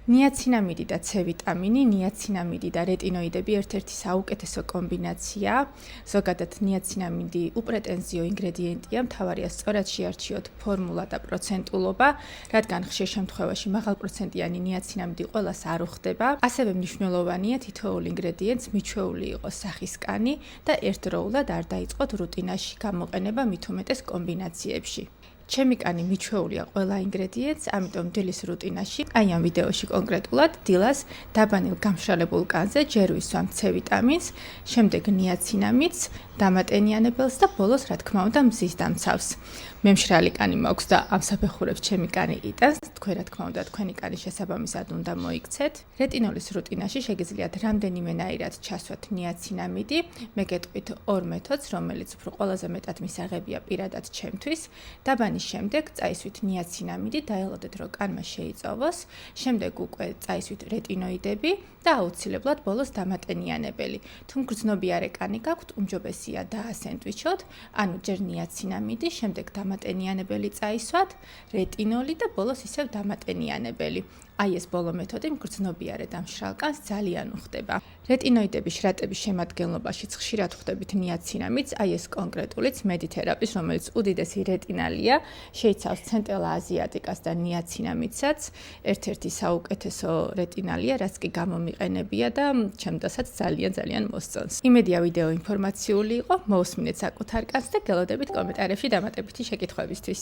ნიაცინამიდი და C ვიტამინი, ნიაცინამიდი და რეტინოიდები ერთ-ერთი საუკეთესო კომბინაციაა. ზოგადად ნიაცინამიდი უპრეტენზიო ინგრედიენტია, მთავარია სწორად შეარჩიოთ ფორმულა და პროცენტულობა, რადგან ხშირ შემთხვევაში მაღალპროცენტიანი ნიაცინამიდი ყველას არ უხდება. ასევე მნიშვნელოვანია თითოეულ ინგრედიენტს მიჩვეული იყოს სახის კანი და ერთდროულად არ დაიწყოთ რუტინაში გამოყენება მით უმეტეს კომბინაციებში. ჩემი კანი მიჩვეულია ყველა ინგრედიენტს, ამიტომ დილის რუტინაში, აი ამ ვიდეოში კონკრეტულად დილას დაბანილ გამშრალებულ კანზე ჯერ ვისვამ C ვიტამინს, შემდეგ ნიაცინამიდს, დამატენიანებელს და ბოლოს რა თქმა უნდა მზის დამცავს. მე მშრალი კანი მაქვს და ამ საფეხურებს ჩემი კანი იტანს, თქვენ რა თქმა უნდა თქვენი კანის შესაბამისად უნდა მოიქცეთ. რეტინოლის რუტინაში შეგიძლიათ რამდენიმენაირად ჩასვათ ნიაცინამიდი, მე გეტყვით ორ მეთოდს, რომელიც უფრო ყველაზე მეტად მისაღებია პირადად ჩემთვის. დაბანის შემდეგ წაისვით ნიაცინამიდი, დაელოდეთ რომ კანმა შეიწოვოს, შემდეგ უკვე წაისვით რეტინოიდები და აუცილებლად ბოლოს დამატენიანებელი. თუ მგრძნობიარე კანი გაქვთ, უმჯობესია დაასენდვიჩოთ, ანუ ჯერ ნიაცინამიდი, შემდეგ დამატენიანებელი წაისვათ, რეტინოლი და ბოლოს ისევ დამატენიანებელი. აი ეს ბოლო მეთოდი მგრძნობიარე და მშრალ კანს ძალიან უხდება. რეტინოიდების შრატების შემადგენლობაშიც ხშირად ვხვდებით ნიაცინამიდს, აი ეს კონკრეტულიც მედითერაპის, რომელიც უდიდესი რეტინალია, შეიცავს ცენტრალ აზიატიკას და ნიაცინამიდსაც, ერთ-ერთი საუკეთესო რეტინალია, რაც კი გამომიყენებია და ჩემთასაც ძალიან მოსწონს. იმედია ვიდეო ინფორმაციული იყო, მოусმინეთ საკუთარ კანს და გელოდებით კომენტარებში დამატებითი შეკითხვებისთვის.